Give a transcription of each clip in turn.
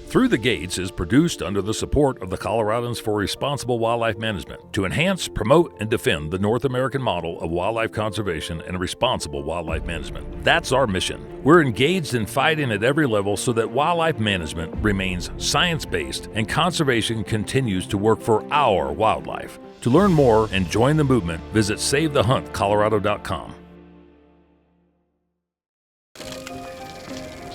Through the Gates is produced under the support of the Coloradans for Responsible Wildlife Management to enhance, promote, and defend the North American model of wildlife conservation and responsible wildlife management. That's our mission. We're engaged in fighting at every level so that wildlife management remains science-based and conservation continues to work for our wildlife. To learn more and join the movement, visit SaveTheHuntColorado.com.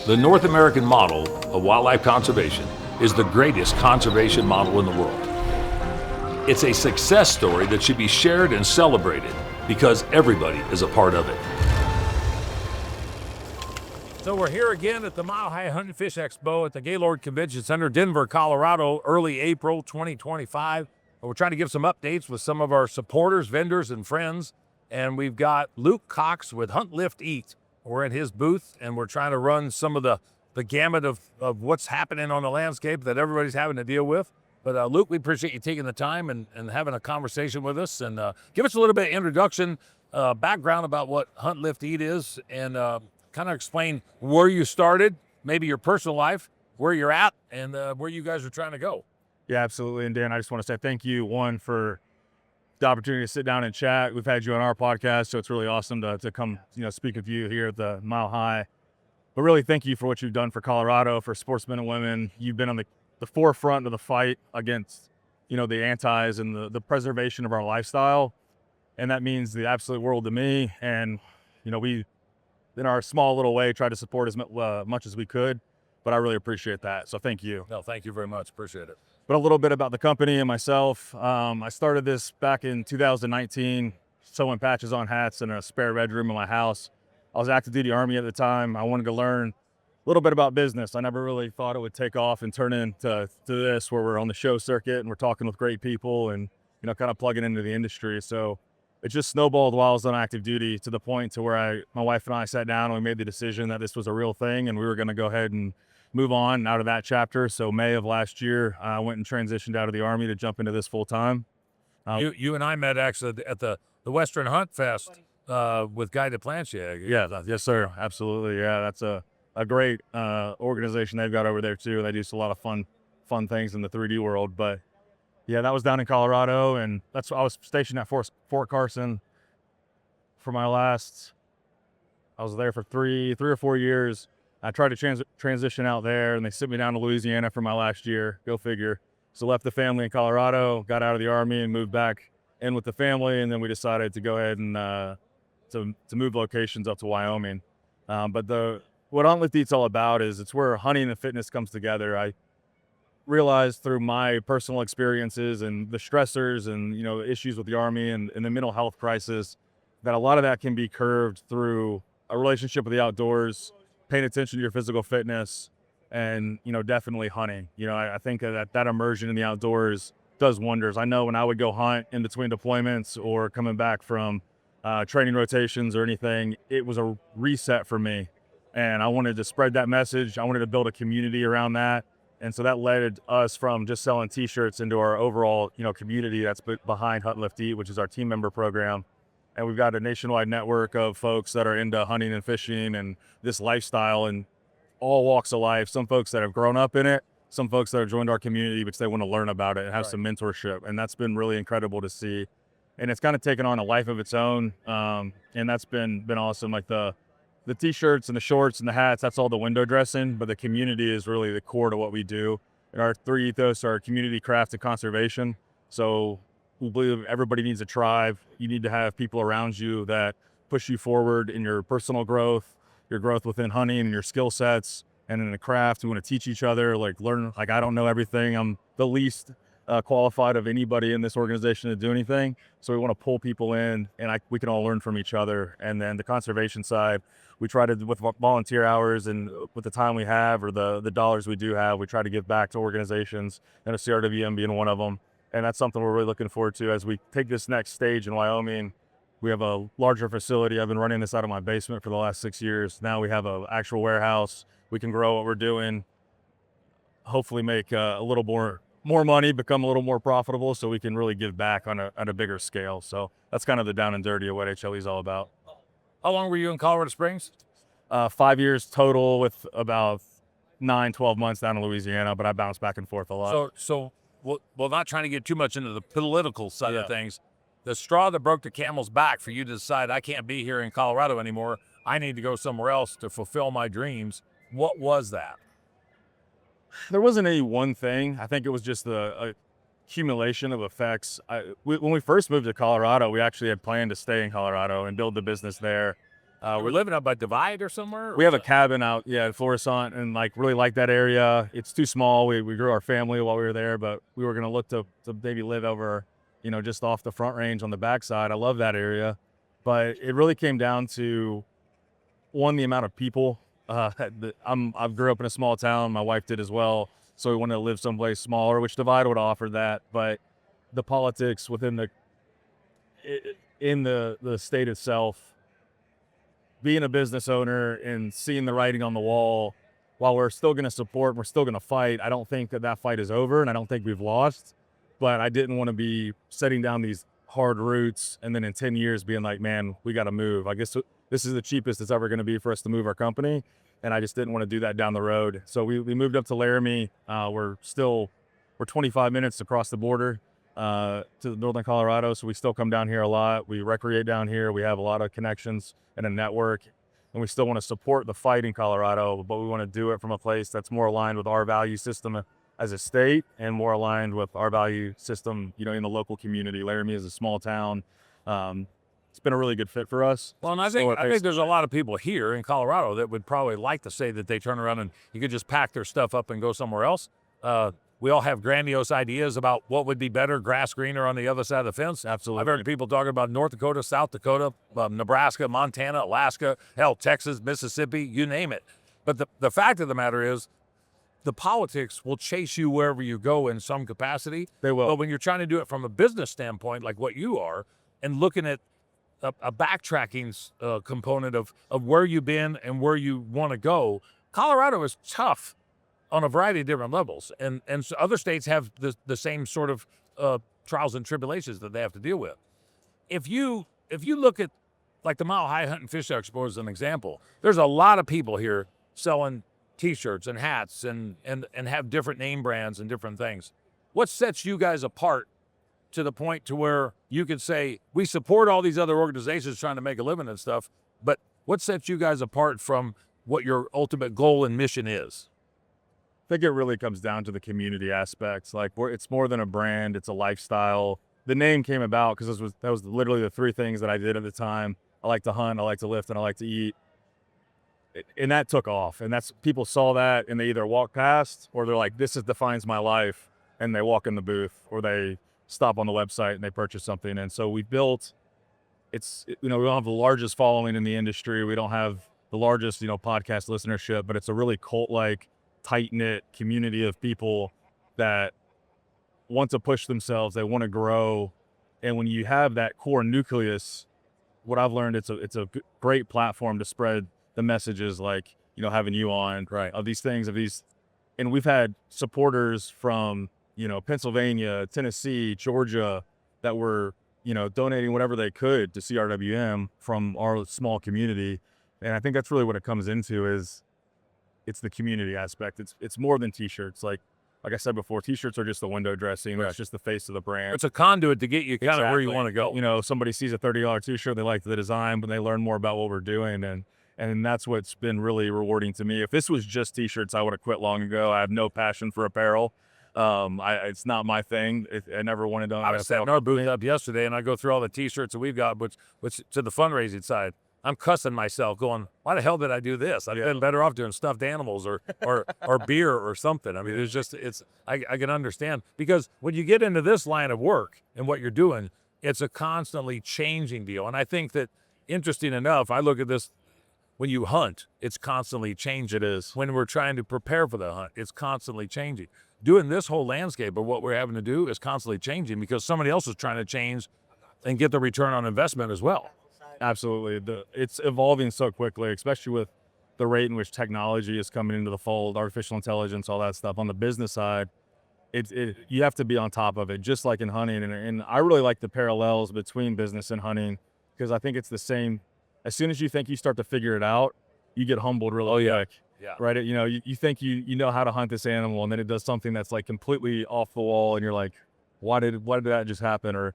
The North American model of wildlife conservation is the greatest conservation model in the world. It's a success story that should be shared and celebrated because everybody is a part of it. So we're here again at the Mile High Hunt and Fish Expo at the Gaylord Convention Center, Denver, Colorado, early April 2025. We're trying to give some updates with some of our supporters, vendors, and friends. And we've got Luke Cox with Hunt, Lift, Eat. We're at his booth, and we're trying to run some of the gamut of what's happening on the landscape that everybody's having to deal with. But Luke, we appreciate you taking the time and having a conversation with us. And give us a little bit of introduction, background about what Hunt, Lift, Eat is, and kind of explain where you started, maybe your personal life, where you're at, and where you guys are trying to go. Yeah, absolutely. And Dan, I just want to say thank you, one, for the opportunity to sit down and chat. We've had you on our podcast, so it's really awesome to come, speak with you here at the Mile High. But really, thank you for what you've done for Colorado, for sportsmen and women. You've been on the forefront of the fight against, the antis and the preservation of our lifestyle. And that means the absolute world to me. And, we, in our small little way, tried to support as much as we could. But I really appreciate that. So thank you. No, thank you very much. Appreciate it. But a little bit about the company and myself. I started this back in 2019, sewing patches on hats in a spare bedroom in my house. I was active duty Army at the time. I wanted to learn a little bit about business. I never really thought it would take off and turn into this, where we're on the show circuit and we're talking with great people and, kind of plugging into the industry. So it just snowballed while I was on active duty to the point to where my wife and I sat down and we made the decision that this was a real thing and we were going to go ahead and move on out of that chapter. So May of last year, I went and transitioned out of the Army to jump into this full time. You and I met actually at the Western Hunt Fest with Guy DePlanche. Yeah, yes, sir. Absolutely. Yeah, that's a great organization they've got over there too. They do a lot of fun things in the 3D world. But yeah, that was down in Colorado, and I was stationed at Fort Carson for my last. I was there for three or 4 years. I tried to transition out there, and they sent me down to Louisiana for my last year. Go figure. So left the family in Colorado, got out of the Army, and moved back in with the family. And then we decided to go ahead and to move locations up to Wyoming. But what Hunt, Lift, Eat's all about is it's where hunting and fitness comes together. I realized through my personal experiences and the stressors and issues with the Army and the mental health crisis that a lot of that can be curbed through a relationship with the outdoors, paying attention to your physical fitness, and definitely hunting. I think that immersion in the outdoors does wonders. I know when I would go hunt in between deployments or coming back from training rotations or anything, it was a reset for me, and I wanted to spread that message. I wanted to build a community around that, and so that led us from just selling T-shirts into our overall community that's behind Hunt, Lift, Eat, which is our team member program. And we've got a nationwide network of folks that are into hunting and fishing and this lifestyle in all walks of life. Some folks that have grown up in it, some folks that have joined our community because they want to learn about it and have some mentorship. And that's been really incredible to see. And it's kind of taken on a life of its own. And that's been awesome. Like the T-shirts and the shorts and the hats, that's all the window dressing, but the community is really the core to what we do. And our three ethos are community, craft, and conservation. So we believe everybody needs a tribe. You need to have people around you that push you forward in your personal growth, your growth within hunting and your skill sets, and in the craft. We want to teach each other, learn. I don't know everything. I'm the least qualified of anybody in this organization to do anything. So we want to pull people in, and we can all learn from each other. And then the conservation side, we try to, with volunteer hours and with the time we have or the dollars we do have, we try to give back to organizations, and a CRWM being one of them. And that's something we're really looking forward to as we take this next stage in Wyoming. We have a larger facility. I've been running this out of my basement for the last 6 years. Now we have an actual warehouse. We can grow what we're doing, hopefully make a little more money, become a little more profitable, so we can really give back on a bigger scale. So that's kind of the down and dirty of what HLE is all about. How long were you in Colorado Springs? 5 years total, with about 9-12 months down in Louisiana, but I bounced back and forth a lot. So well, not trying to get too much into the political side Yeah. of things. The straw that broke the camel's back for you to decide I can't be here in Colorado anymore. I need to go somewhere else to fulfill my dreams. What was that? There wasn't any one thing. I think it was just the accumulation of effects. When we first moved to Colorado, we actually had planned to stay in Colorado and build the business there. We're living up by Divide or somewhere? We have a cabin out, in Florissant, and really like that area. It's too small. We grew our family while we were there, but we were going to look to maybe live over, just off the Front Range on the backside. I love that area, but it really came down to one, the amount of people. I grew up in a small town. My wife did as well, so we wanted to live someplace smaller, which Divide would offer that. But the politics within the state itself. Being a business owner and seeing the writing on the wall, while we're still going to support, we're still going to fight. I don't think that fight is over, and I don't think we've lost. But I didn't want to be setting down these hard roots and then in 10 years being like, man, we got to move. I guess this is the cheapest it's ever going to be for us to move our company, and I just didn't want to do that down the road. So we moved up to Laramie. We're 25 minutes across the border to northern Colorado, so we still come down here a lot. We recreate down here. We have a lot of connections and a network, and we still want to support the fight in Colorado, but we want to do it from a place that's more aligned with our value system as a state and more aligned with our value system, in the local community. Laramie is a small town. It's been a really good fit for us. Well, and I think there's a lot of people here in Colorado that would probably like to say that they turn around and you could just pack their stuff up and go somewhere else. We all have grandiose ideas about what would be better, grass greener on the other side of the fence. Absolutely. I've heard people talking about North Dakota, South Dakota, Nebraska, Montana, Alaska, hell, Texas, Mississippi, you name it. But the fact of the matter is, the politics will chase you wherever you go in some capacity. They will. But when you're trying to do it from a business standpoint, like what you are, and looking at a backtracking component of where you've been and where you want to go, Colorado is tough on a variety of different levels. And so other states have the same sort of trials and tribulations that they have to deal with. If you look at like the Mile High Hunt and Fish Expo as an example, there's a lot of people here selling T-shirts and hats and have different name brands and different things. What sets you guys apart to the point to where you could say, we support all these other organizations trying to make a living and stuff, but what sets you guys apart from what your ultimate goal and mission is? I think it really comes down to the community aspects. Like, it's more than a brand; it's a lifestyle. The name came about because that was literally the three things that I did at the time. I like to hunt, I like to lift, and I like to eat. And that took off. And people saw that, and they either walk past or they're like, "This defines my life," and they walk in the booth or they stop on the website and they purchase something. And so we built. We don't have the largest following in the industry. We don't have the largest podcast listenership, but it's a really cult-like, tight-knit community of people that want to push themselves. They want to grow. And when you have that core nucleus, what I've learned, it's a great platform to spread the messages, like, having you on, right, of these things, and we've had supporters from, Pennsylvania, Tennessee, Georgia, that were, donating whatever they could to CRWM from our small community. And I think that's really what it comes into is, it's the community aspect. It's more than T-shirts. Like I said before, T-shirts are just the window dressing. Right. It's just the face of the brand. It's a conduit to get you kind of where you want to go. Somebody sees a $30 T-shirt, they like the design, but they learn more about what we're doing. And that's what's been really rewarding to me. If this was just T-shirts, I would have quit long ago. I have no passion for apparel. It's not my thing. I never wanted to. I was setting our booth up yesterday, and I go through all the T-shirts that we've got, which to the fundraising side. I'm cussing myself going, why the hell did I do this? I've been better off doing stuffed animals or beer or something. I mean, I can understand, because when you get into this line of work and what you're doing, it's a constantly changing deal. And I think that, interesting enough, I look at this, when you hunt, it's constantly changing. It is. When we're trying to prepare for the hunt, it's constantly changing. Doing this whole landscape of what we're having to do is constantly changing because somebody else is trying to change and get the return on investment as well. Absolutely. It's evolving so quickly, especially with the rate in which technology is coming into the fold, artificial intelligence, all that stuff. On the business side, you have to be on top of it, just like in hunting. And I really like the parallels between business and hunting, because I think it's the same. As soon as you think you start to figure it out, you get humbled really quick. Yeah. right? You think you know how to hunt this animal, and then it does something that's like completely off the wall, and you're like, why did that just happen? Or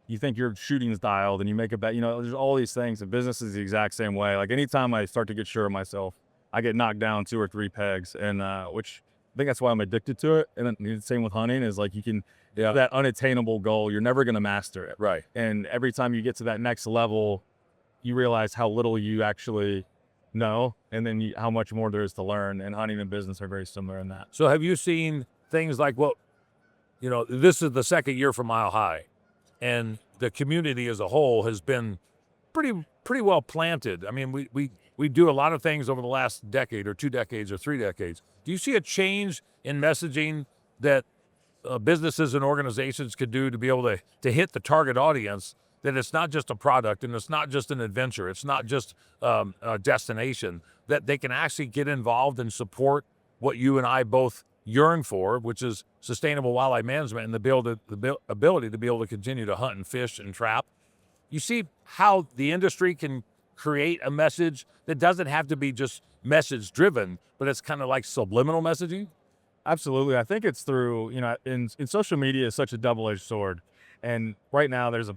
you think your shooting's dialed, and you make a bet. There's all these things, and business is the exact same way. Like anytime I start to get sure of myself, I get knocked down 2 or 3 pegs, and which I think that's why I'm addicted to it. And then the same with hunting is like you can that unattainable goal, you're never going to master it. Right. And every time you get to that next level, you realize how little you actually know, and then how much more there is to learn. And hunting and business are very similar in that. So have you seen things like, this is the second year for Mile High, and the community as a whole has been pretty well planted. I mean, we do a lot of things over the last decade or 2 decades or 3 decades. Do you see a change in messaging that businesses and organizations could do to be able to hit the target audience, that it's not just a product and it's not just an adventure, it's not just a destination, that they can actually get involved and support what you and I both yearn for, which is sustainable wildlife management and the ability to be able to continue to hunt and fish and trap? You see how the industry can create a message that doesn't have to be just message driven, but it's kind of like subliminal messaging? Absolutely. I think it's through, in social media is such a double-edged sword. And right now there's a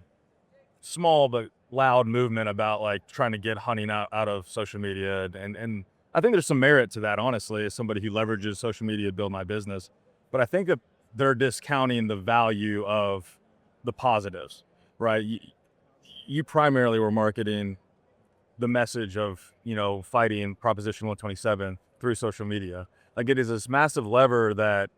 small but loud movement about like trying to get hunting out of social media. And I think there's some merit to that, honestly, as somebody who leverages social media to build my business. But I think that they're discounting the value of the positives, right? You primarily were marketing the message of, fighting Proposition 127 through social media. Like it is this massive lever that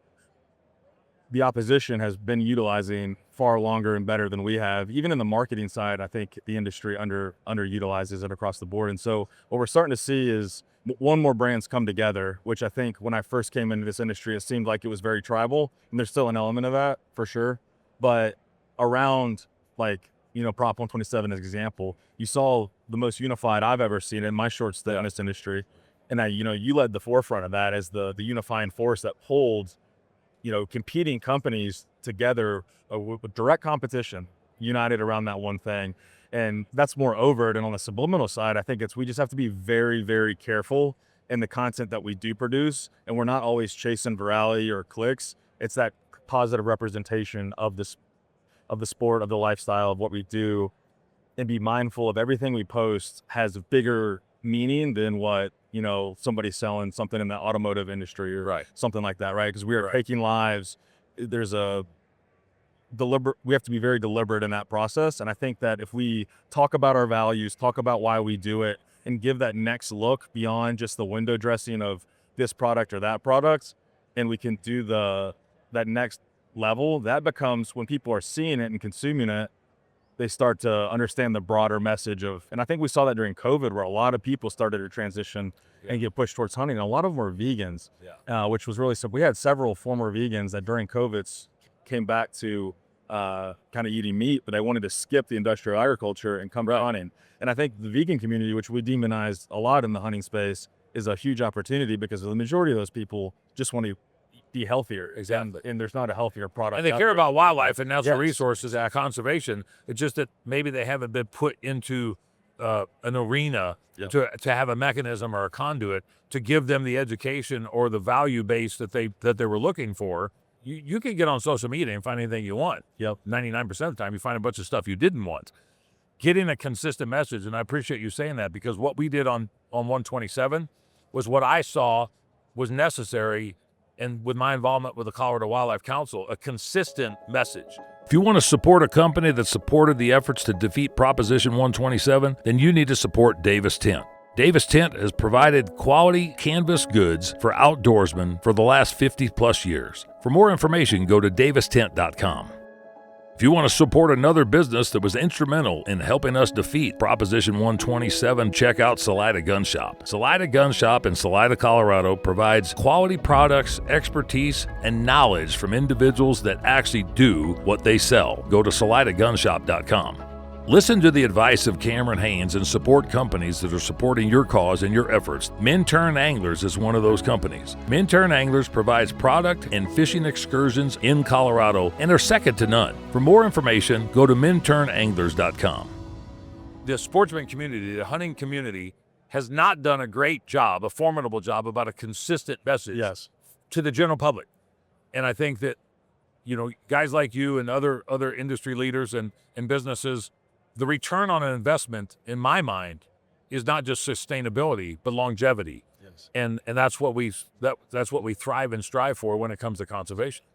the opposition has been utilizing far longer and better than we have. Even in the marketing side, I think the industry underutilizes it across the board. And so what we're starting to see is more brands come together, which I think when I first came into this industry, it seemed like it was very tribal, and there's still an element of that for sure. But around like, Prop 127 as an example, you saw the most unified I've ever seen in my short stay in this industry. And you led the forefront of that as the unifying force that holds, competing companies together with direct competition, united around that one thing. And that's more overt. And on the subliminal side, I think we just have to be very, very careful in the content that we do produce. And we're not always chasing virality or clicks. It's that positive representation of the sport, of the lifestyle, of what we do, and be mindful of everything we post has a bigger meaning than what, somebody selling something in the automotive industry or something like that, right? Because we are taking lives. There's we have to be very deliberate in that process. And I think that if we talk about our values, talk about why we do it, and give that next look beyond just the window dressing of this product or that product, and we can do that next level, that becomes, when people are seeing it and consuming it, they start to understand the broader message of, and I think we saw that during COVID, where a lot of people started to transition and get pushed towards hunting. And a lot of them were vegans, which was really simple. We had several former vegans that during COVID came back to kind of eating meat, but they wanted to skip the industrial agriculture and come to hunting. And I think the vegan community, which we demonized a lot in the hunting space, is a huge opportunity because the majority of those people just want to be healthier. Exactly. And there's not a healthier product. And they care about wildlife and natural resources and conservation. It's just that maybe they haven't been put into an arena to have a mechanism or a conduit to give them the education or the value base that they were looking for. You can get on social media and find anything you want. 99% of the time you find a bunch of stuff you didn't want. Getting a consistent message, and I appreciate you saying that, because what we did on 127 was what I saw was necessary, and with my involvement with the Colorado Wildlife Council, a consistent message. If you want to support a company that supported the efforts to defeat Proposition 127, then you need to support Davis Tent. Davis Tent has provided quality canvas goods for outdoorsmen for the last 50 plus years. For more information, go to davistent.com. If you want to support another business that was instrumental in helping us defeat Proposition 127, check out Salida Gun Shop. Salida Gun Shop in Salida, Colorado provides quality products, expertise, and knowledge from individuals that actually do what they sell. Go to salidagunshop.com. Listen to the advice of Cameron Haynes and support companies that are supporting your cause and your efforts. Minturn Anglers is one of those companies. Minturn Anglers provides product and fishing excursions in Colorado and are second to none. For more information, go to minturnanglers.com. The sportsman community, the hunting community, has not done a great job, a formidable job about a consistent message Yes. to the general public. And I think that, guys like you and other industry leaders and businesses, the return on an investment, in my mind, is not just sustainability, but longevity. Yes. And that's what that's what we thrive and strive for when it comes to conservation.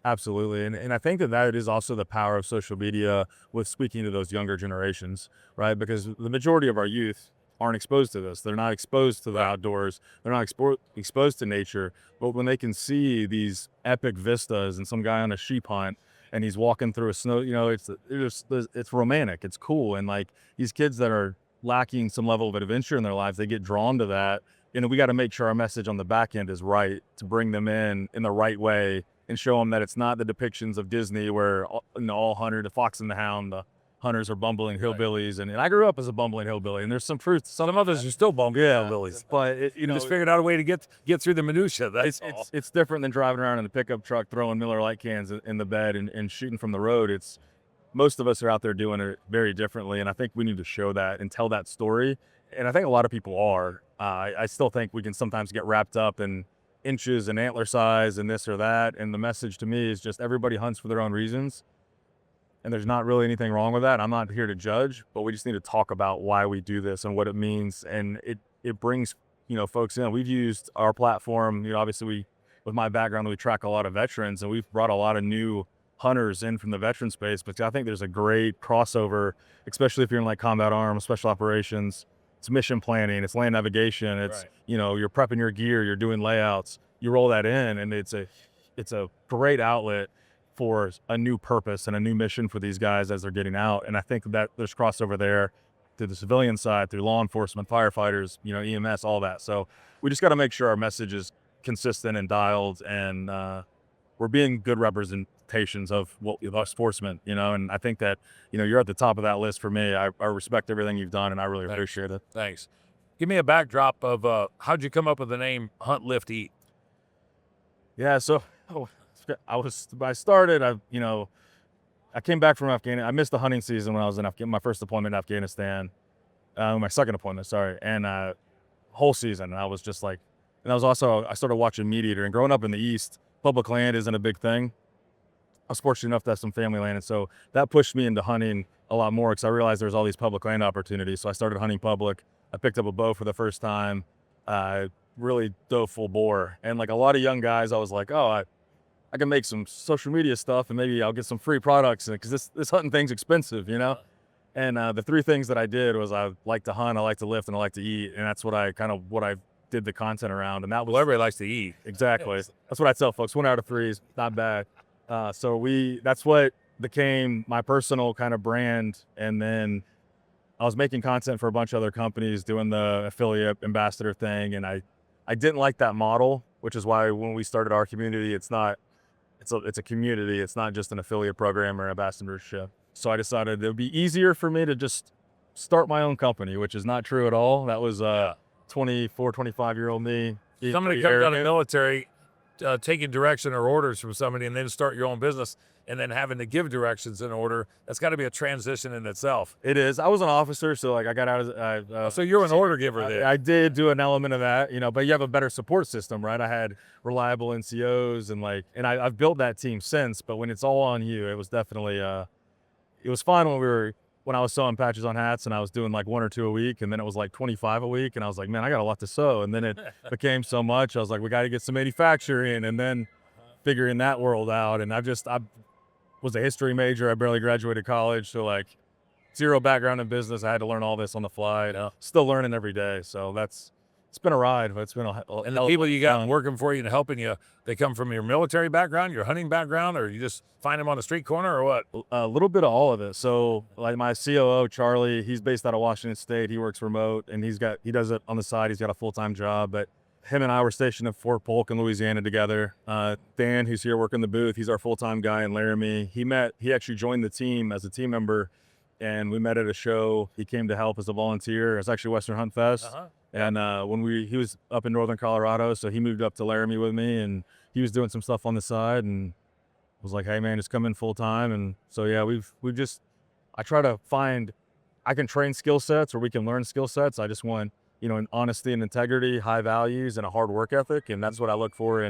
Absolutely. And I think that is also the power of social media with speaking to those younger generations, right? Because the majority of our youth aren't exposed to this. They're not exposed to the outdoors. They're not exposed to nature. But when they can see these epic vistas and some guy on a sheep hunt and he's walking through a snow, it's romantic. It's cool. And like these kids that are lacking some level of adventure in their lives, they get drawn to that. We got to make sure our message on the back end is right to bring them in the right way and show them that it's not the depictions of Disney where all hunter, the fox and the hound, the hunters are bumbling hillbillies. And I grew up as a bumbling hillbilly, and there's some truth. Some others are still bumbling hillbillies. But you just figured out a way to get through the minutia. That's all. It's different than driving around in a pickup truck, throwing Miller Lite cans in the bed and shooting from the road. Most of us are out there doing it very differently, and I think we need to show that and tell that story. And I think a lot of people are. I still think we can sometimes get wrapped up in inches and antler size and this or that. And the message to me is just everybody hunts for their own reasons. And there's not really anything wrong with that. I'm not here to judge, but we just need to talk about why we do this and what it means. And it brings, folks in. We've used our platform, obviously with my background, we track a lot of veterans, and we've brought a lot of new hunters in from the veteran space. But I think there's a great crossover, especially if you're in like combat arms, special operations. It's mission planning, it's land navigation, it's, right. You're prepping your gear, you're doing layouts, you roll that in, and it's a great outlet for a new purpose and a new mission for these guys as they're getting out. And I think that there's crossover there to the civilian side, through law enforcement, firefighters, EMS, all that. So we just got to make sure our message is consistent and dialed, and we're being good representations of our sportsmen, and I think that, you're at the top of that list for me. I respect everything you've done, and I really appreciate it. Thanks. Give me a backdrop of how'd you come up with the name Hunt, Lift, Eat? Yeah, so I started, I came back from Afghanistan. I missed the hunting season when I was in my first deployment in Afghanistan, my second deployment, sorry, and whole season. And I was just like, and I started watching Meat Eater, and growing up in the East, public land isn't a big thing. I was fortunate enough to have some family land, and so that pushed me into hunting a lot more because I realized there's all these public land opportunities. So I started hunting public. I picked up a bow for the first time. Really dove full bore, and like a lot of young guys, I was like, oh, I can make some social media stuff, and maybe I'll get some free products, because this hunting thing's expensive, And the three things that I did was I like to hunt, I like to lift, and I like to eat, and that's what I did the content around. And that was, well, everybody likes to eat. Exactly. That's what I tell folks. 1 out of 3 is not bad. So that's what became my personal kind of brand. And then I was making content for a bunch of other companies, doing the affiliate ambassador thing. And I didn't like that model, which is why when we started our community, it's a community. It's not just an affiliate program or ambassadorship. So I decided it would be easier for me to just start my own company, which is not true at all. That was 24, 25-year-old me. Somebody comes out of the military, taking direction or orders from somebody, and then start your own business, and then having to give directions in order. That's got to be a transition in itself. It is. I was an officer, so like I got out as so you're an order giver there. I did do an element of that, but you have a better support system, right? I had reliable NCOs, and I've built that team since. But when it's all on you, it was definitely it was fun when I was sewing patches on hats, and I was doing like 1 or 2 a week, and then it was like 25 a week, and I was like, man, I got a lot to sew. And then it became so much. I was like, we got to get some manufacturing, and then figuring that world out. And I was a history major. I barely graduated college, so like zero background in business. I had to learn all this on the fly. Still learning every day. So it's been a ride, but it's been and the people you got working for you and helping you, they come from your military background, your hunting background, or you just find them on the street corner, or what? A little bit of all of it. So like my COO, Charlie, he's based out of Washington State. He works remote, and he does it on the side. He's got a full-time job, but him and I were stationed at Fort Polk in Louisiana together. Dan, who's here working the booth, he's our full-time guy in Laramie. He actually joined the team as a team member, and we met at a show. He came to help as a volunteer. It's actually Western Hunt Fest. And he was up in Northern Colorado, so he moved up to Laramie with me, and he was doing some stuff on the side, and was like, hey man, just come in full time. And so yeah, I I can train skill sets or we can learn skill sets. I just want, an honesty and integrity, high values, and a hard work ethic. And that's what I look for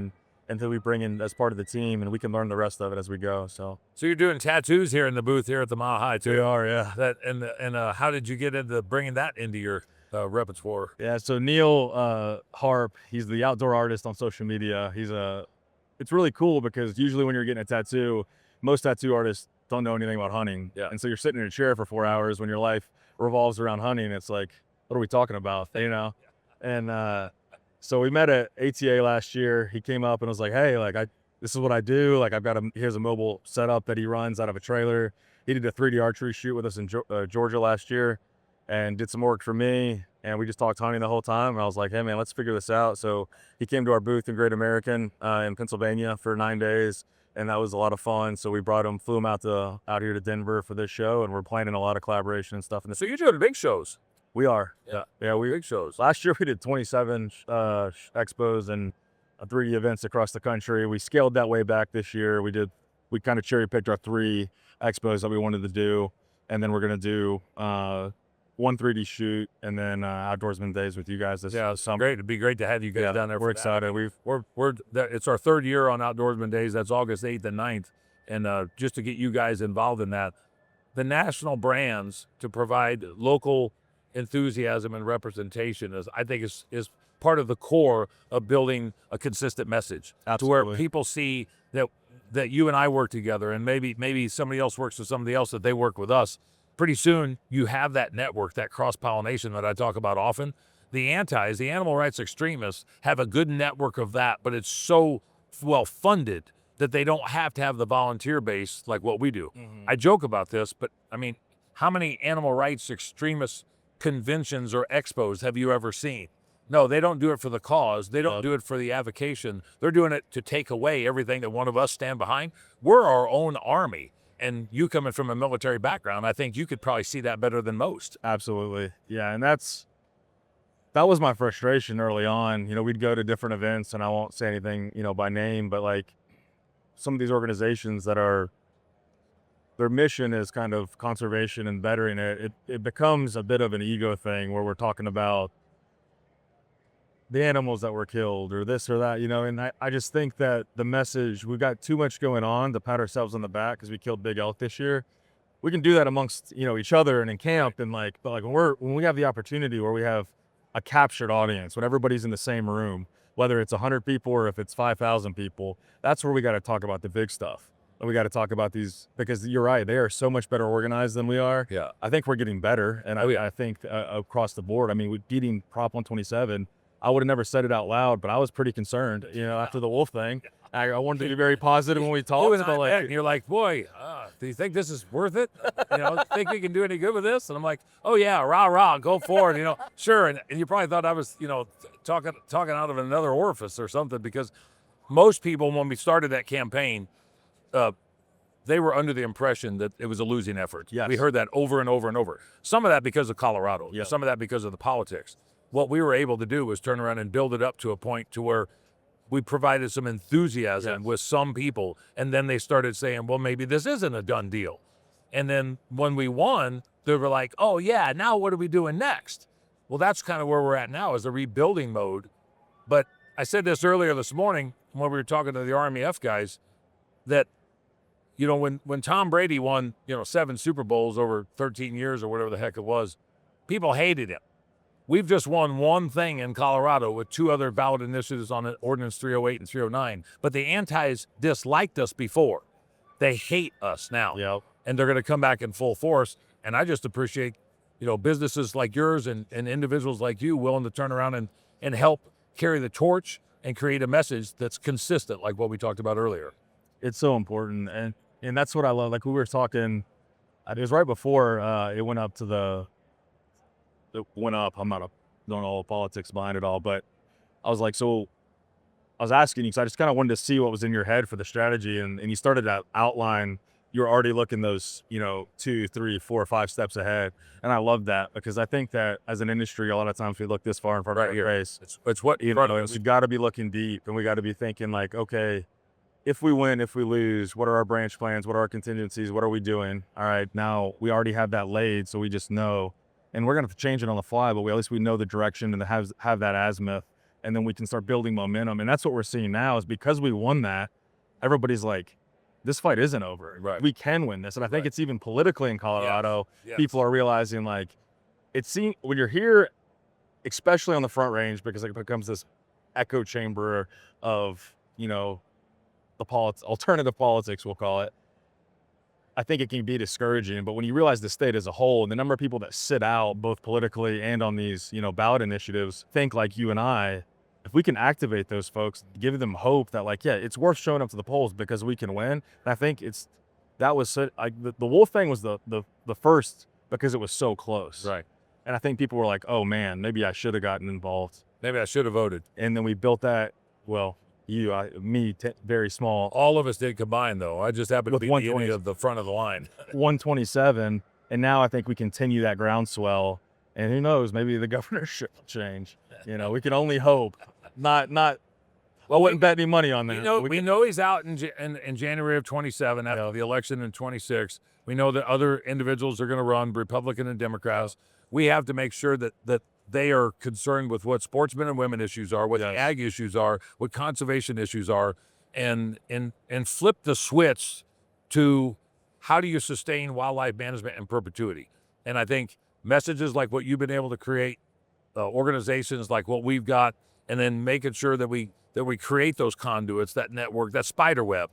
until we bring in as part of the team, and we can learn the rest of it as we go. So you're doing tattoos here in the booth here at the Mile High too. we are, yeah. How did you get into bringing that into your repertoire? Yeah, so Neil Harp, he's the outdoor artist on social media. It's really cool because usually when you're getting a tattoo, most tattoo artists don't know anything about hunting. Yeah. And so you're sitting in a chair for 4 hours when your life revolves around hunting. It's like, what are we talking about? And so we met at ATA last year. He came up and was like, hey, this is what I do. Like, here's a mobile setup that he runs out of a trailer. He did a 3D archery shoot with us in Georgia last year and did some work for me. And we just talked hunting the whole time. And I was like, hey, man, let's figure this out. So he came to our booth in Great American in Pennsylvania for 9 days. And that was a lot of fun. So we flew him out here to Denver for this show. And we're planning a lot of collaboration and stuff. So you're doing big shows. We are. Yeah, we big shows. Last year we did 27 expos and 3D events across the country. We scaled that way back this year. We kind of cherry picked our 3 expos that we wanted to do, and then we're gonna do one 3D shoot and then outdoorsman days with you guys this summer. Great. It'd be great to have you guys down there. We're excited. It's our 3rd year on outdoorsman days. That's August 8th and 9th, and just to get you guys involved in that, the national brands to provide local enthusiasm and representation I think is part of the core of building a consistent message. Absolutely. To where people see that you and I work together, and maybe somebody else works with somebody else, that they work with us. Pretty soon you have that network, that cross-pollination that I talk about often. The animal rights extremists, have a good network of that, but it's so well funded that they don't have to have the volunteer base like what we do. Mm-hmm. I joke about this, but I mean, how many animal rights extremist conventions or expos have you ever seen? No, they don't do it for the cause. They don't do it for the avocation. They're doing it to take away everything that one of us stand behind. We're our own army. And you coming from a military background, I think you could probably see that better than most. Absolutely. Yeah, and that was my frustration early on. We'd go to different events, and I won't say anything, by name, but like some of these organizations their mission is kind of conservation and bettering it. It becomes a bit of an ego thing where we're talking about the animals that were killed or this or that, and I just think that the message, we've got too much going on to pat ourselves on the back because we killed big elk this year. We can do that amongst, each other and in camp, and but when we have the opportunity where we have a captured audience, when everybody's in the same room, whether it's 100 people or if it's 5,000 people, that's where we got to talk about the big stuff. And we got to talk about these, because you're right, they are so much better organized than we are. Yeah. I think we're getting better. And I think across the board, with beating Prop 127, I would have never said it out loud, but I was pretty concerned, after the wolf thing. I wanted to be very positive when we talked. And you're like, boy, do you think this is worth it? Think we can do any good with this? And I'm like, oh yeah, rah, go for it. Sure. And you probably thought I was, talking out of another orifice or something, because most people, when we started that campaign, they were under the impression that it was a losing effort. Yes. We heard that over and over and over. Some of that because of Colorado. Yeah. Some of that because of the politics. What we were able to do was turn around and build it up to a point to where we provided some enthusiasm with some people, and then they started saying, well, maybe this isn't a done deal. And then when we won, they were like, oh yeah, now what are we doing next? Well, that's kind of where we're at now, is the rebuilding mode. But I said this earlier this morning when we were talking to the RMEF guys, that when Tom Brady won 7 Super Bowls over 13 years or whatever the heck it was, people hated him. We've just won one thing in Colorado with 2 other ballot initiatives on Ordinance 308 and 309. But the antis disliked us before. They hate us now. Yep. And they're going to come back in full force. And I just appreciate, businesses like yours and individuals like you willing to turn around and help carry the torch and create a message that's consistent, like what we talked about earlier. It's so important. And that's what I love. Like we were talking, it was right before it went up. I'm not don't know all the politics behind it all, but I was like, so I was asking you, because I just kind of wanted to see what was in your head for the strategy. And you started to outline, you were already looking those, 2, 3, 4, 5 steps ahead. And I love that, because I think that as an industry, a lot of times we look this far in front of our face. It's what we've got to be looking deep, and we got to be thinking like, okay, if we win, if we lose, what are our branch plans? What are our contingencies? What are we doing? All right, now we already have that laid, so we just know, and we're gonna have to change it on the fly, but at least we know the direction and have that azimuth, and then we can start building momentum. And that's what we're seeing now is because we won that, everybody's like, this fight isn't over. Right. We can win this. And I think it's even politically in Colorado, Yes. people are realizing like, it seems when you're here, especially on the Front Range, because it becomes this echo chamber of, the alternative politics, we'll call it. I think it can be discouraging, but when you realize the state as a whole and the number of people that sit out both politically and on these, ballot initiatives, think like you and I, if we can activate those folks, give them hope that like, yeah, it's worth showing up to the polls because we can win. And I think the Wolf thing was the first because it was so close. Right. And I think people were like, oh man, maybe I should have gotten involved. Maybe I should have voted. And then we built that, very small. All of us did combine, though. I just happened to be the only of the front of the line. 127. And now I think we continue that groundswell. And who knows, maybe the governorship will change. We can only hope. I wouldn't bet any money on that. We know he's out in January of 27 after the election in 26. We know that other individuals are going to run, Republican and Democrats. We have to make sure that they are concerned with what sportsmen and women issues are, what the ag issues are, what conservation issues are, and flip the switch to how do you sustain wildlife management in perpetuity. And I think messages like what you've been able to create, organizations like what we've got, and then making sure that we create those conduits, that network, that spider web,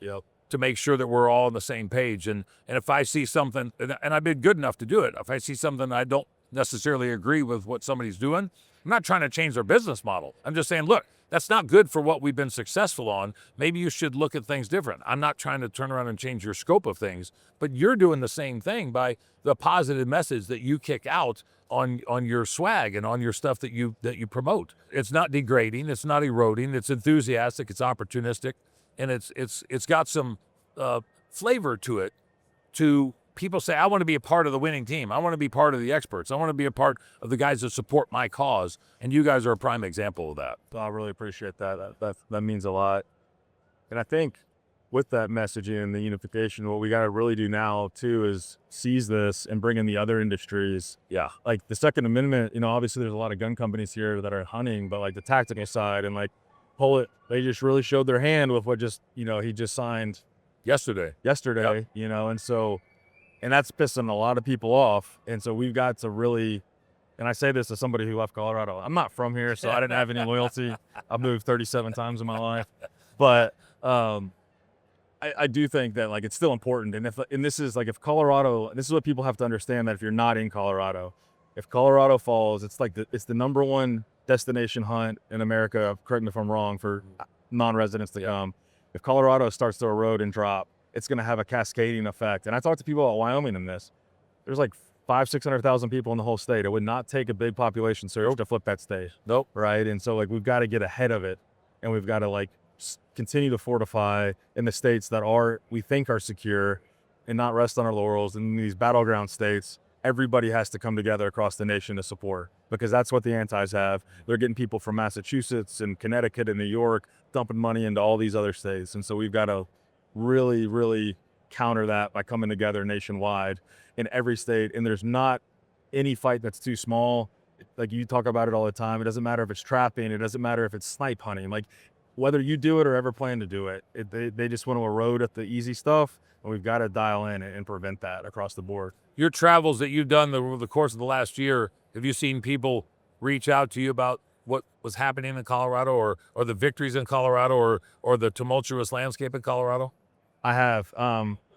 to make sure that we're all on the same page. And if I see something, and I've been good enough to do it, if I see something I don't necessarily agree with what somebody's doing, I'm not trying to change their business model. I'm just saying, look, that's not good for what we've been successful on. Maybe you should look at things different. I'm not trying to turn around and change your scope of things, but you're doing the same thing by the positive message that you kick out on your swag and on your stuff that you promote. It's not degrading, it's not eroding, it's enthusiastic, it's opportunistic, and it's got some flavor to it. To people say, I want to be a part of the winning team. I want to be part of the experts. I want to be a part of the guys that support my cause. And you guys are a prime example of that. I really appreciate that. That means a lot. And I think with that messaging and the unification, what we got to really do now too is seize this and bring in the other industries. Yeah. Like the Second Amendment, obviously there's a lot of gun companies here that are hunting, but like the tactical side and like they just really showed their hand with what he just signed yesterday, and that's pissing a lot of people off. And so we've got to really, and I say this as somebody who left Colorado. I'm not from here, so I didn't have any loyalty. I've moved 37 times in my life. But I do think that like it's still important. And this is Colorado, this is what people have to understand, that if you're not in Colorado, if Colorado falls, it's the number one destination hunt in America, correct me if I'm wrong, for non-residents to come. If Colorado starts to erode and drop, it's going to have a cascading effect. And I talked to people about Wyoming in this. There's like 500,000-600,000 people in the whole state. It would not take a big population surge to flip that state. Nope. Right. And so we've got to get ahead of it, and we've got to continue to fortify in the states that we think are secure, and not rest on our laurels. In these battleground states, everybody has to come together across the nation to support, because that's what the antis have. They're getting people from Massachusetts and Connecticut and New York dumping money into all these other states. And so we've got to really, really counter that by coming together nationwide in every state. And there's not any fight that's too small. Like you talk about it all the time. It doesn't matter if it's trapping. It doesn't matter if it's snipe hunting. Like whether you do it or ever plan to do it, they just want to erode at the easy stuff. And we've got to dial in and prevent that across the board. Your travels that you've done over the course of the last year, have you seen people reach out to you about what was happening in Colorado, or the victories in Colorado, or the tumultuous landscape in Colorado? I have,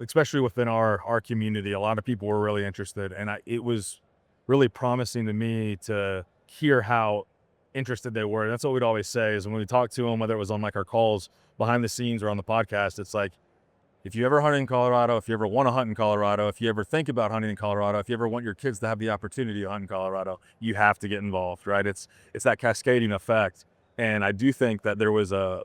especially within our community, a lot of people were really interested, and it was really promising to me to hear how interested they were. And that's what we'd always say is when we talk to them, whether it was on our calls behind the scenes or on the podcast, it's like, if you ever hunt in Colorado, if you ever want to hunt in Colorado, if you ever think about hunting in Colorado, if you ever want your kids to have the opportunity to hunt in Colorado, you have to get involved, right? It's that cascading effect. And I do think that there was a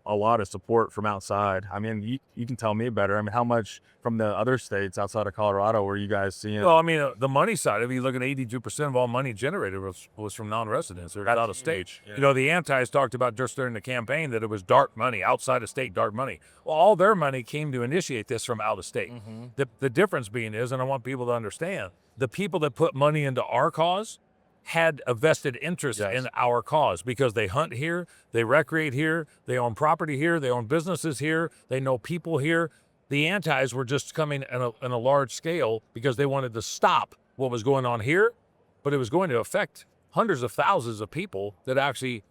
a lot of support from outside. I mean, you can tell me better. I mean, how much from the other states outside of Colorado were you guys seeing? Well, I mean, the money side of it, you look at 82% of all money generated was from non-residents or out of state. Yeah. You know, the antis talked about just during the campaign that it was dark money, outside of state dark money. Well, all their money came to initiate this from out of state. The difference being is, and I want people to understand, the people that put money into our cause had a vested interest in our cause because they hunt here, they recreate here, they own property here, they own businesses here, they know people here. The antis were just coming in a large scale because they wanted to stop what was going on here, but it was going to affect hundreds of thousands of people that actually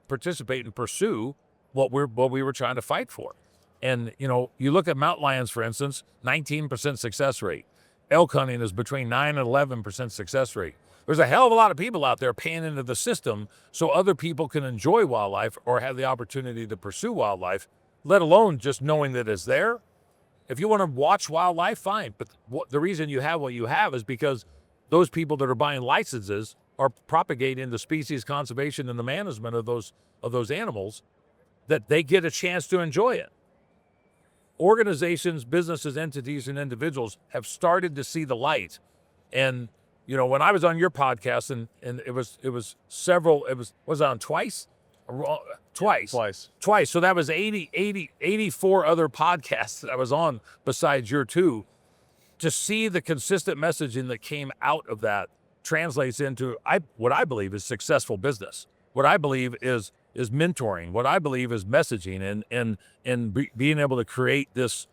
participate and pursue what we were trying to fight for. And, you know, you look at mountain lions, for instance, 19% success rate. Elk hunting is between 9 and 11% success rate. There's a hell of a lot of people out there paying into the system so other people can enjoy wildlife or have the opportunity to pursue wildlife, let alone just knowing that it's there. If you want to watch wildlife, fine. But the reason you have what you have is because those people that are buying licenses are propagating the species conservation and the management of those animals, that they get a chance to enjoy it. Organizations, businesses, entities, and individuals have started to see the light. And, you know, when I was on your podcast, and it was on twice? Twice. So that was 84 other podcasts that I was on besides your two. To see the consistent messaging that came out of that translates into what I believe is successful business. What I believe is mentoring. What I believe is messaging and being able to create this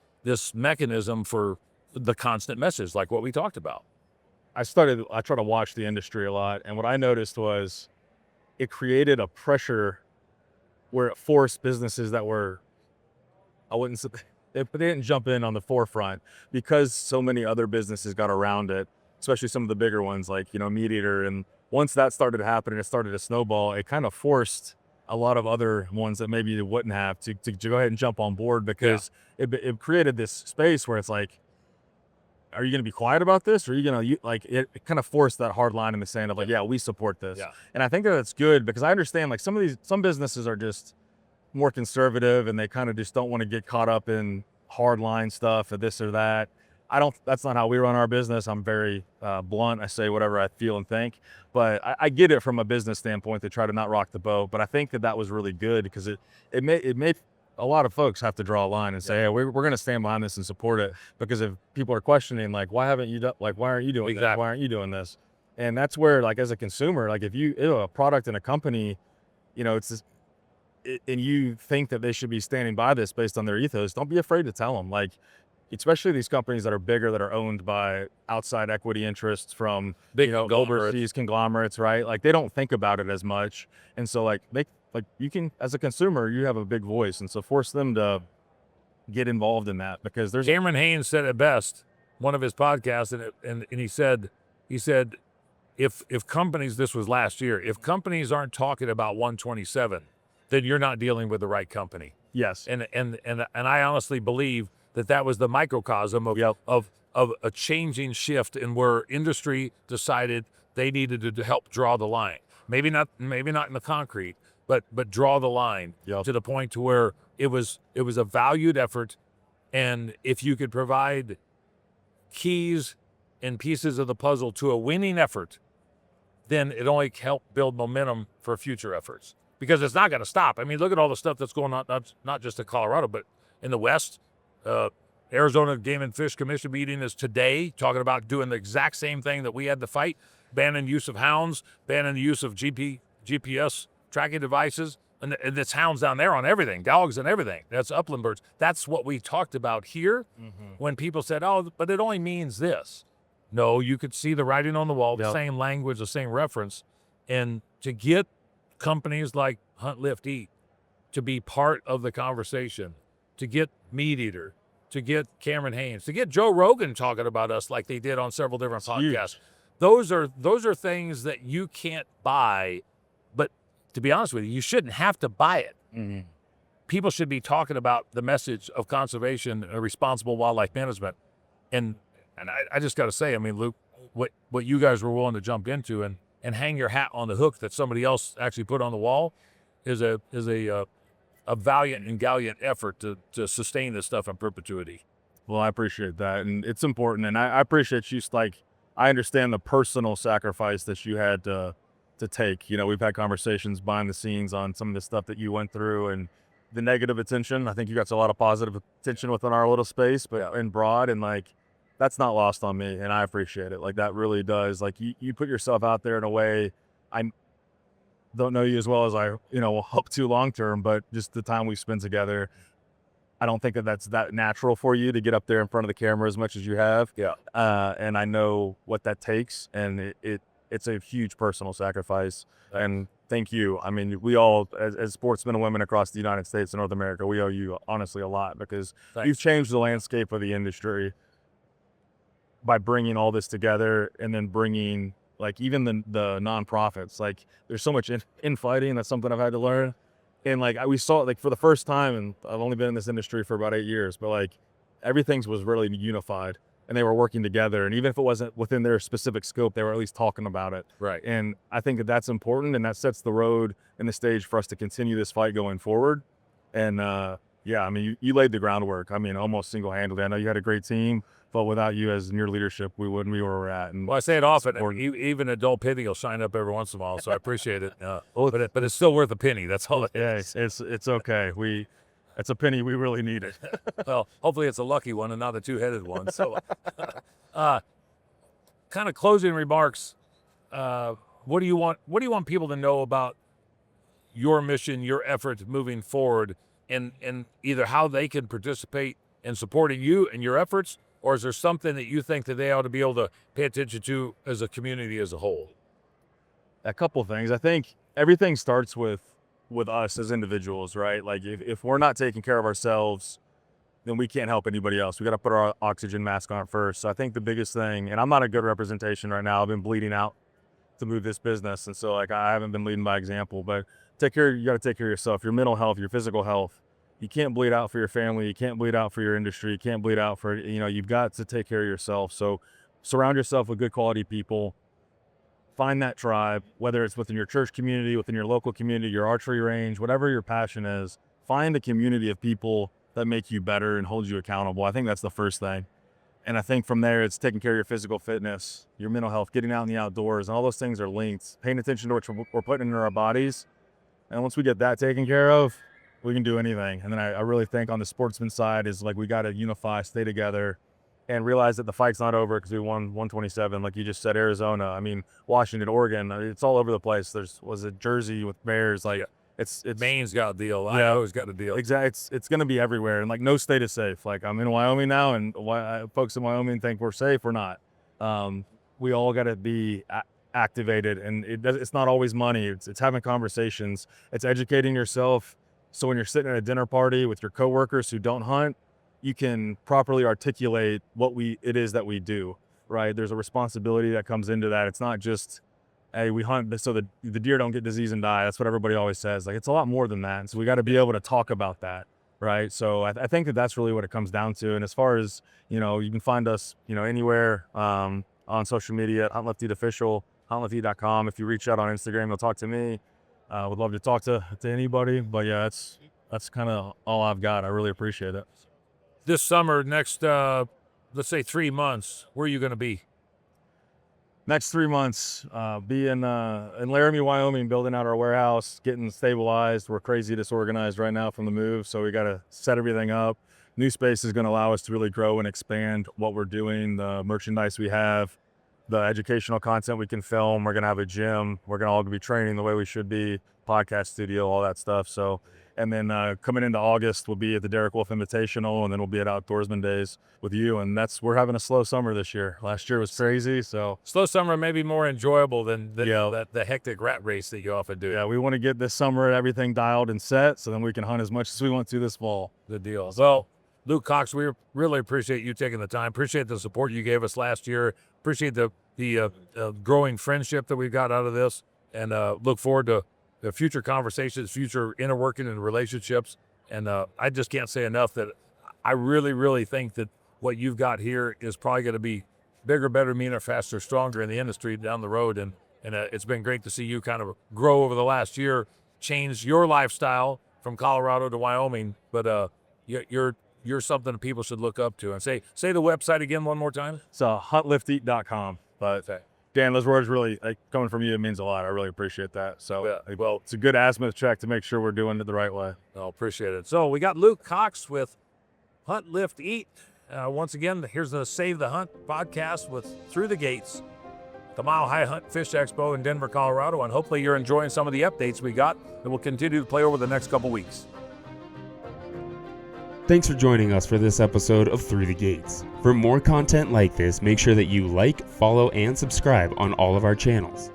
mechanism for the constant message, like what we talked about. I try to watch the industry a lot, and what I noticed was it created a pressure where it forced businesses that were, they didn't jump in on the forefront because so many other businesses got around it, especially some of the bigger ones like, you know, Meat Eater. And once that started to happen and it started to snowball, it kind of forced a lot of other ones that maybe they wouldn't have to go ahead and jump on board because it created this space where it's like, are you going to be quiet about this? Or are you going to, like, it kind of forced that hard line in the sand of like, yeah, we support this. Yeah. And I think that that's good because I understand like some businesses are just more conservative and they kind of just don't want to get caught up in hard line stuff or this or that. That's not how we run our business. I'm very blunt. I say whatever I feel and think, but I get it from a business standpoint to try to not rock the boat. But I think that was really good because it made a lot of folks have to draw a line and say, hey, we're going to stand behind this and support it. Because if people are questioning, like, why aren't you doing this? Why aren't you doing this? And that's where, like, as a consumer, like if you a product in a company, you know, and you think that they should be standing by this based on their ethos, don't be afraid to tell them. Like, especially these companies that are bigger, that are owned by outside equity interests from big, you know, overseas conglomerates, right? Like they don't think about it as much. And so like you can, as a consumer, you have a big voice. And so force them to get involved in that because there's Cameron Haynes said it best, one of his podcasts, and he said, if companies, this was last year, if companies aren't talking about 127, then you're not dealing with the right company. Yes. And I honestly believe that was the microcosm of a changing shift in where industry decided they needed to help draw the line. Maybe not in the concrete, but draw the line to the point to where it was a valued effort. And if you could provide keys and pieces of the puzzle to a winning effort, then it only helped build momentum for future efforts. Because it's not going to stop. I mean, look at all the stuff that's going on, not just in Colorado, but in the West. Arizona Game and Fish Commission meeting is today, talking about doing the exact same thing that we had to fight, banning use of hounds, banning the use of GPS tracking devices, and it's hounds down there on everything, dogs and everything. That's upland birds. That's what we talked about here when people said, oh, but it only means this. No, you could see the writing on the wall, the same language, the same reference. And to get companies like Hunt, Lift, Eat to be part of the conversation, to get Meat Eater, to get Cameron Haynes, to get Joe Rogan talking about us like they did on several different podcasts. Those are things that you can't buy, but to be honest with you shouldn't have to buy it. People should be talking about the message of conservation and responsible wildlife management. And I just got to say, I mean, Luke, what you guys were willing to jump into and hang your hat on the hook that somebody else actually put on the wall is a a valiant and gallant effort to sustain this stuff in perpetuity. Well, I appreciate that, and it's important, and I appreciate you. Like, I understand the personal sacrifice that you had to take. You know, we've had conversations behind the scenes on some of the stuff that you went through and the negative attention. I think you got a lot of positive attention within our little space, but in broad, and like, that's not lost on me, and I appreciate it. Like, that really does. Like, you put yourself out there in a way. I don't know you as well as I, will hope to long term, but just the time we've spent together, I don't think that that's that natural for you to get up there in front of the camera as much as you have. Yeah. And I know what that takes, and it's a huge personal sacrifice. And thank you. I mean, we all, as sportsmen and women across the United States and North America, we owe you honestly a lot, because you've changed the landscape of the industry by bringing all this together, and then bringing, like, even the nonprofits. Like, there's so much infighting. That's something I've had to learn. And like, we saw it, like, for the first time, and I've only been in this industry for about 8 years, but like, everything was really unified, and they were working together. And even if it wasn't within their specific scope, they were at least talking about it. Right. And I think that that's important, and that sets the road and the stage for us to continue this fight going forward. And yeah, I mean, you laid the groundwork. I mean, almost single-handedly. I know you had a great team, but without you as in your leadership, we wouldn't be where we're at. And well, I say it often. Even adult penny will shine up every once in a while, so I appreciate it. But it's still worth a penny. That's all it is. It's okay. It's a penny. We really need it. Well, hopefully it's a lucky one and not a two-headed one. So, kind of closing remarks. What do you want people to know about your mission, your efforts moving forward, and either how they can participate in supporting you and your efforts, or is there something that you think that they ought to be able to pay attention to as a community as a whole? A couple of things. I think everything starts with us as individuals, right? Like, if we're not taking care of ourselves, then we can't help anybody else. We got to put our oxygen mask on first. So I think the biggest thing, and I'm not a good representation right now. I've been bleeding out to move this business. And so, like, I haven't been leading by example, but you got to take care of yourself, your mental health, your physical health. You can't bleed out for your family. You can't bleed out for your industry. You can't bleed out for, you've got to take care of yourself. So surround yourself with good quality people. Find that tribe, whether it's within your church community, within your local community, your archery range, whatever your passion is. Find a community of people that make you better and hold you accountable. I think that's the first thing. And I think from there, it's taking care of your physical fitness, your mental health, getting out in the outdoors, and all those things are linked. Paying attention to what we're putting into our bodies. And once we get that taken care of, we can do anything. And then I really think on the sportsman side is, like, we got to unify, stay together, and realize that the fight's not over because we won 127. Like you just said, Arizona, I mean, Washington, Oregon, was all over the place. Was it Jersey with Bears? Like, it's Maine's got a deal. Idaho's got a deal. Exactly. It's going to be everywhere. And like, no state is safe. Like, I'm in Wyoming now, and folks in Wyoming think we're safe. We're not. We all got to be activated, and it's not always money. It's having conversations. It's educating yourself. So when you're sitting at a dinner party with your coworkers who don't hunt, you can properly articulate what it is that we do, right? There's a responsibility that comes into that. It's not just, hey, we hunt so the deer don't get disease and die. That's what everybody always says. Like, it's a lot more than that. And so we got to be able to talk about that, right? So I think that that's really what it comes down to. And as far as, you can find us, anywhere on social media at Hunt Left Eat Official, huntlefteat.com. If you reach out on Instagram, they'll talk to me. Would love to talk to anybody, but yeah, that's kind of all I've got. I really appreciate it. This summer, next, let's say 3 months, where are you going to be? Next 3 months, be in Laramie, Wyoming, building out our warehouse, getting stabilized. We're crazy disorganized right now from the move, so we got to set everything up. New space is going to allow us to really grow and expand what we're doing, the merchandise we have, the educational content we can film. We're going to have a gym. We're going to all be training the way we should be, podcast studio, all that stuff. So, and then coming into August, we'll be at the Derek Wolf Invitational, and then we'll be at Outdoorsman Days with you. And we're having a slow summer this year. Last year was crazy. So slow summer may be more enjoyable than the hectic rat race that you often do. Yeah, we want to get this summer everything dialed and set, so then we can hunt as much as we want to this fall. Good deal. Well, Luke Cox, we really appreciate you taking the time. Appreciate the support you gave us last year. Appreciate the growing friendship that we've got out of this, and look forward to the future conversations, future interworking and relationships. And I just can't say enough that I really, really think that what you've got here is probably going to be bigger, better, meaner, faster, stronger in the industry down the road. And it's been great to see you kind of grow over the last year, change your lifestyle, from Colorado to Wyoming, but you're something that people should look up to. And say the website again one more time. It's huntliftEat.com. But Okay. Dan, those words really, coming from you, it means a lot. I really appreciate that. So, Yeah, well, it's a good azimuth check to make sure we're doing it the right way. I appreciate it. So we got Luke Cox with Hunt, Lift, Eat. Once again, here's the Save the Hunt podcast with Through the Gates, the Mile High Hunt Fish Expo in Denver, Colorado. And hopefully you're enjoying some of the updates we got that will continue to play over the next couple weeks. Thanks for joining us for this episode of Through the Gates. For more content like this, make sure that you like, follow, and subscribe on all of our channels.